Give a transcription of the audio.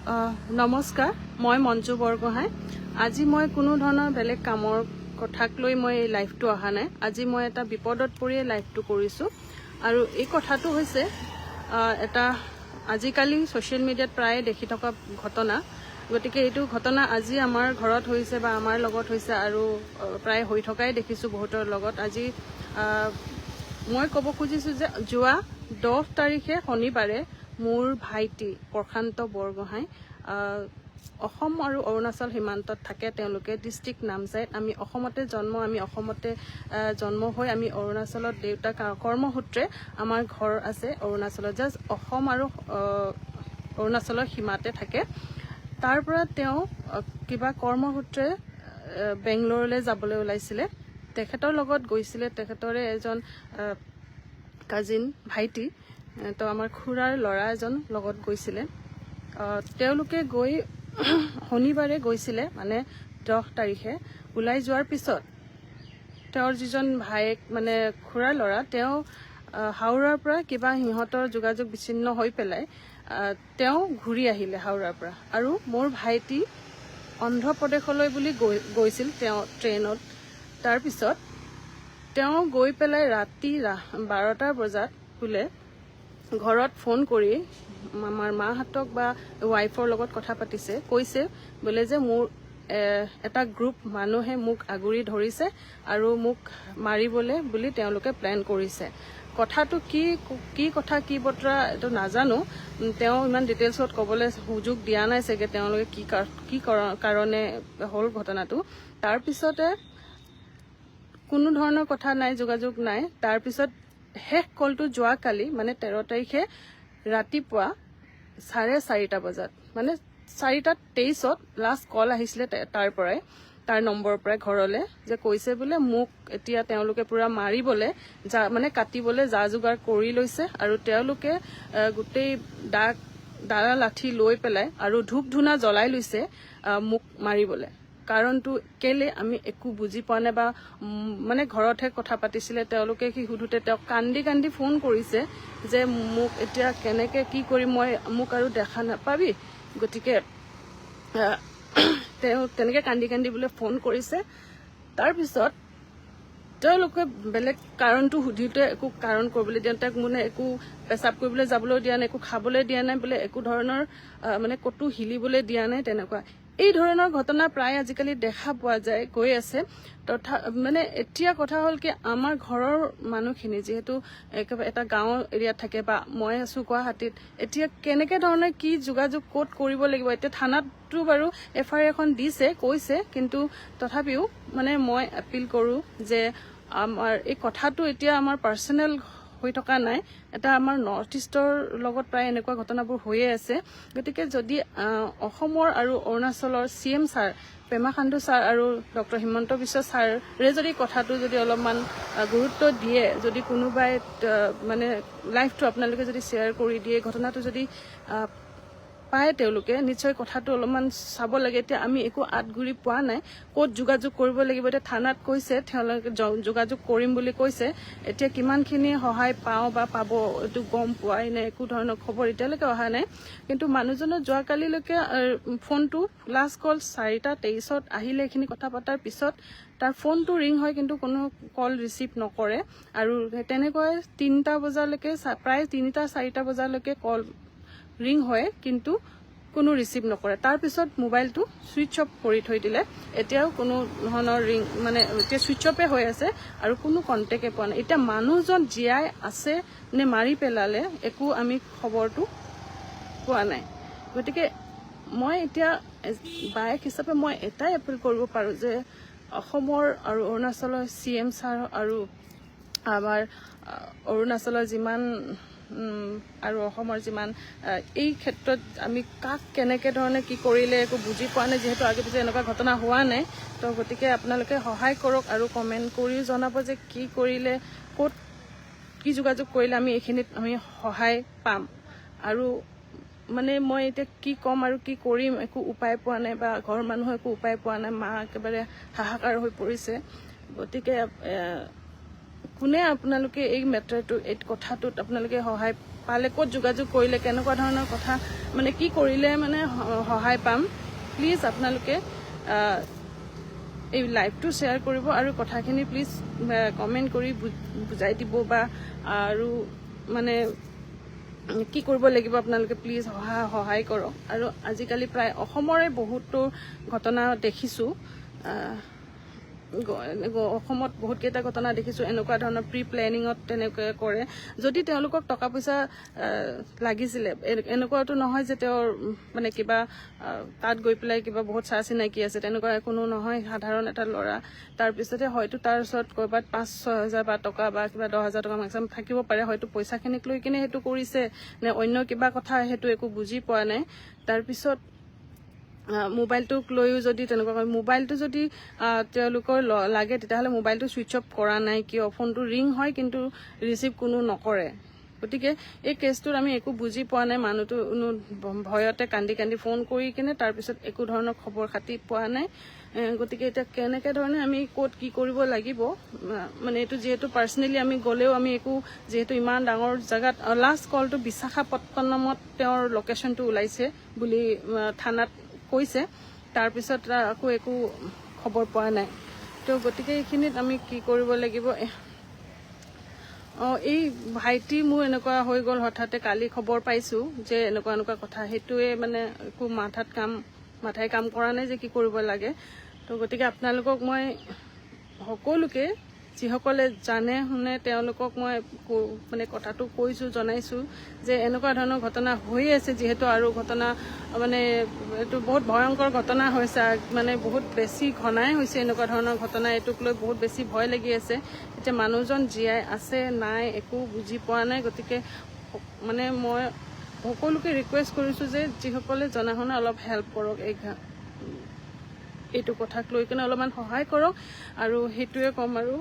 নমস্কাৰ, মই মঞ্জু বৰগোহাঁই। আজি মই কোনো ধৰণৰ বেলেগ কামৰ কথাক লৈ মই এই লাইভটো অহা নাই। আজি মই এটা বিপদত পৰিয়ে লাইভটো কৰিছোঁ। আৰু এই কথাটো হৈছে এটা আজিকালি ছ'চিয়েল মিডিয়াত প্ৰায়ে দেখি থকা ঘটনা। গতিকে এইটো ঘটনা আজি আমাৰ ঘৰত হৈছে বা আমাৰ লগত হৈছে আৰু প্ৰায় হৈ থকাই দেখিছোঁ বহুতৰ লগত। আজি মই ক'ব খুজিছোঁ যে যোৱা 10 তাৰিখে শনিবাৰে মোৰ ভাইটি প্ৰশান্ত বৰগোহাঁই অসম আৰু অৰুণাচল সীমান্তত থাকে। তেওঁলোকে ডিষ্ট্ৰিক্ট নামচাইত। আমি অসমতে জন্ম হৈ আমি অৰুণাচলত দেউতা কৰ্মসূত্ৰে আমাৰ ঘৰ আছে অৰুণাচলত। জাষ্ট অসম আৰু অৰুণাচলৰ সীমাতে থাকে। তাৰ পৰা তেওঁ কিবা কৰ্মসূত্ৰে বেংগলোৰলৈ যাবলৈ ওলাইছিলে। তেখেতৰ লগত গৈছিলে তেখেতৰে এজন কাজিন ভাইটি, তো আমাৰ খুৰাৰ ল'ৰা এজন লগত গৈছিলে। তেওঁলোকে গৈ শনিবাৰে গৈছিলে, মানে 10 তাৰিখে ওলাই যোৱাৰ পিছত তেওঁৰ যিজন ভায়েক মানে খুৰাৰ ল'ৰা, তেওঁ হাওৰাৰ পৰা কিবা সিহঁতৰ যোগাযোগ বিচ্ছিন্ন হৈ পেলাই তেওঁ ঘূৰি আহিলে হাওৰাৰ পৰা। আৰু মোৰ ভাইটি অন্ধ্ৰপ্ৰদেশলৈ বুলি গৈছিল তেওঁ ট্ৰেইনত। তাৰপিছত তেওঁ গৈ পেলাই ৰাতি 12টা বজাত বোলে ঘৰত ফোন কৰি আমাৰ মাহঁতক বা ৱাইফৰ লগত কথা পাতিছে। কৈছে বোলে যে মোৰ এটা গ্ৰুপ মানুহে মোক আগুৰি ধৰিছে আৰু মোক মাৰিবলৈ বুলি তেওঁলোকে প্লেন কৰিছে। কথাটো কি কথা কি বতৰা এইটো নাজানো। তেওঁ ইমান ডিটেইলছত ক'বলৈ সুযোগ দিয়া নাই চাগে, তেওঁলোকে কি কাৰণে হ'ল ঘটনাটো। তাৰপিছতে কোনো ধৰণৰ কথা নাই, যোগাযোগ নাই। তাৰপিছত শেষ কলটো যোৱাকালি মানে 13 তাৰিখে ৰাতিপুৱা 4:30 বজাত, মানে 4:23 লাষ্ট কল আহিছিলে তাৰ নম্বৰৰ পৰাই ঘৰলৈ, যে কৈছে বোলে মোক এতিয়া তেওঁলোকে পুৰা মাৰিবলৈ মানে কাটিবলৈ যা যোগাৰ কৰি লৈছে। আৰু তেওঁলোকে গোটেই দাৰা লাঠি লৈ পেলাই আৰু ধূপ ধূনা জ্বলাই লৈছে মোক মাৰিবলৈ। কাৰণটো কেলে আমি একো বুজি পোৱা নাই, বা মানে ঘৰতহে কথা পাতিছিলে। তেওঁলোকে সি সুধোতে তেওঁক কান্দি কান্দি ফোন কৰিছে যে মোক এতিয়া কেনেকে কি কৰিম, মোক আৰু দেখা নাপাবি। গতিকে তেওঁ তেনেকে কান্দি কান্দি বোলে ফোন কৰিছে। তাৰপিছত তেওঁলোকে বেলেগ কাৰণটো সুধিতে একো কাৰণ কৰিবলৈ দিয়া নাই, তেওঁক মানে একো পেচাব কৰিবলৈ যাবলৈ দিয়া নাই, একো খাবলৈ দিয়া নাই, বোলে একো ধৰণৰ মানে ক'তো হিলিবলৈ দিয়া নাই। তেনেকুৱা এই ধৰণৰ ঘটনা প্ৰায় আজিকালি দেখা পোৱা যায়, গৈ আছে। মানে এতিয়া কথা হ'ল কি, আমাৰ ঘৰৰ মানুহখিনি যিহেতু একেবাৰে এটা গাঁৱৰ এৰিয়াত থাকে বা মই আছোঁ গুৱাহাটীত, এতিয়া কেনেকে ধৰণে কি যোগাযোগ ক'ত কৰিব লাগিব। এতিয়া থানাতো বাৰু FIR এখন দিছে, কৈছে, কিন্তু তথাপিও মানে মই এপিল কৰোঁ যে আমাৰ এই কথাটো এতিয়া আমাৰ পাৰ্চনেল হৈ থকা নাই, এটা আমাৰ নৰ্থ ইষ্টৰ লগত প্ৰায় এনেকুৱা ঘটনাবোৰ হৈয়ে আছে। গতিকে যদি অসমৰ আৰু অৰুণাচলৰ CM sir Pema Khandu sir আৰু ডক্টৰ হিমন্ত বিশ্ব ছাৰে যদি কথাটো যদি অলপমান গুৰুত্ব দিয়ে, যদি কোনোবাই মানে লাইভটো আপোনালোকে যদি শ্বেয়াৰ কৰি দিয়ে, ঘটনাটো যদি পায় তেওঁলোকে নিশ্চয় কথাটো অলপমান চাব লাগে। এতিয়া আমি একো আঁতগুৰি পোৱা নাই, ক'ত যোগাযোগ কৰিব লাগিব। এতিয়া থানাত কৈছে তেওঁলোকে যোগাযোগ কৰিম বুলি কৈছে। এতিয়া কিমানখিনি সহায় পাওঁ বা পাব এইটো গম পোৱাই নাই, একো ধৰণৰ খবৰ এতিয়ালৈকে অহা নাই। কিন্তু মানুহজনৰ যোৱাকালিলৈকে ফোনটো লাষ্ট কল 4:23 আহিলে। এইখিনি কথা পতাৰ পিছত তাৰ ফোনটো ৰিং হয়, কিন্তু কোনো কল ৰিচিভ নকৰে। আৰু তেনেকৈ 3টা বজালৈকে, প্ৰায় 3টা-4টা বজালৈকে কল ৰিং হয়, কিন্তু কোনো ৰিচিভ নকৰে। তাৰপিছত মোবাইলটো ছুইচ অফ কৰি থৈ দিলে। এতিয়াও কোনো ধৰণৰ ৰিং মানে এতিয়া ছুইচ অফে হৈ আছে আৰু কোনো কণ্টেক্টে পোৱা নাই। এতিয়া মানুহজন জীয়াই আছে নে মাৰি পেলালে, একো আমি খবৰটো পোৱা নাই। গতিকে মই এতিয়া বায়েক হিচাপে মই এটাই এপিল কৰিব পাৰোঁ যে অসমৰ আৰু অৰুণাচলৰ CM ছাৰ আৰু আমাৰ অৰুণাচলৰ যিমান আৰু অসমৰ যিমান এই ক্ষেত্ৰত আমি কাক কেনেকে ধৰণে কি কৰিলে একো বুজি পোৱা নাই, যিহেতু আগে পিছে এনেকুৱা ঘটনা হোৱা নাই। তো গতিকে আপোনালোকে সহায় কৰক আৰু কমেণ্ট কৰিও জনাব যে কি কৰিলে, ক'ত কি যোগাযোগ কৰিলে আমি এইখিনিত আমি সহায় পাম। আৰু মানে মই এতিয়া কি ক'ম আৰু কি কৰিম একো উপায় পোৱা নাই, বা ঘৰৰ মানুহে একো উপায় পোৱা নাই। মা একেবাৰে হাহাকাৰ হৈ পৰিছে। গতিকে কোনে আপোনালোকে এই মেটাৰটো এই কথাটোত আপোনালোকে সহায় পালে ক'ত যোগাযোগ কৰিলে কেনেকুৱা ধৰণৰ কথা মানে কি কৰিলে মানে সহায় পাম প্লিজ আপোনালোকে এই লাইভটো শ্বেয়াৰ কৰিব আৰু কথাখিনি প্লিজ কমেণ্ট কৰি বুজাই দিব বা আৰু মানে কি কৰিব লাগিব আপোনালোকে প্লিজ সহায় কৰক আৰু আজিকালি প্ৰায় অসমৰে বহুতো ঘটনা দেখিছোঁ অসমত বহুত কেইটা ঘটনা দেখিছোঁ এনেকুৱা ধৰণৰ প্ৰি প্লেনিঙত তেনেকৈ কৰে যদি তেওঁলোকক টকা পইচা লাগিছিলে এনেকুৱাটো নহয় যে তেওঁৰ মানে কিবা তাত গৈ পেলাই কিবা বহুত চাহ চিনাকি আছে তেনেকুৱা কোনো নহয় সাধাৰণ এটা ল'ৰা তাৰপিছতে হয়তো তাৰ ওচৰত ক'ৰবাত 5-6 হাজাৰ বা টকা বা কিবা 10,000 টকা মেক্সিমাম থাকিব পাৰে হয়তো পইচাখিনিক লৈ কিনে সেইটো কৰিছে নে অন্য কিবা কথা সেইটো একো বুজি পোৱা নাই তাৰপিছত মোবাইলটোক লৈও যদি তেনেকুৱা মোবাইলটো যদি তেওঁলোকৰ লাগে তেতিয়াহ'লে মোবাইলটো ছুইচ অফ কৰা নাই কিয় ফোনটো ৰিং হয় কিন্তু ৰিচিভ কোনো নকৰে গতিকে এই কেছটোত আমি একো বুজি পোৱা নাই মানুহটো ভয়তে কান্দি কান্দি ফোন কৰি কিনে তাৰপিছত একো ধৰণৰ খবৰ খাতি পোৱা নাই গতিকে এতিয়া কেনেকৈ ধৰণে আমি ক'ত কি কৰিব লাগিব মানে এইটো যিহেতু পাৰ্চনেলি আমি গ'লেও আমি একো যিহেতু ইমান ডাঙৰ জেগাত লাষ্ট কলটো বিশাখাপট্টনমত তেওঁৰ লোকেশ্যনটো ওলাইছে বুলি থানাত কৈছে তাৰপিছত আকৌ একো খবৰ পোৱা নাই তো গতিকে এইখিনিত আমি কি কৰিব লাগিব এই ভাইটি মোৰ এনেকুৱা হৈ গ'ল হঠাতে কালি খবৰ পাইছোঁ যে এনেকুৱা কথা সেইটোৱে মানে একো মাথাই কাম কৰা নাই যে কি কৰিব লাগে তো গতিকে আপোনালোকক মই সকলোকে যিসকলে জানে শুনে তেওঁলোকক মই মানে কথাটো কৈছোঁ জনাইছোঁ যে এনেকুৱা ধৰণৰ ঘটনা হৈ আছে যিহেতু আৰু ঘটনা মানে এইটো বহুত ভয়ংকৰ ঘটনা হৈছে মানে বহুত বেছি ঘনাই হৈছে এনেকুৱা ধৰণৰ ঘটনা এইটোক লৈ বহুত বেছি ভয় লাগি আছে এতিয়া মানুহজন জীয়াই আছে নাই একো বুজি পোৱা নাই গতিকে মানে মই সকলোকে ৰিকুৱেষ্ট কৰিছোঁ যে যিসকলে জনা শুনা অলপ হেল্প কৰক এইটো কথাক লৈ কিনে অলপমান সহায় কৰক আৰু সেইটোৱে ক'ম আৰু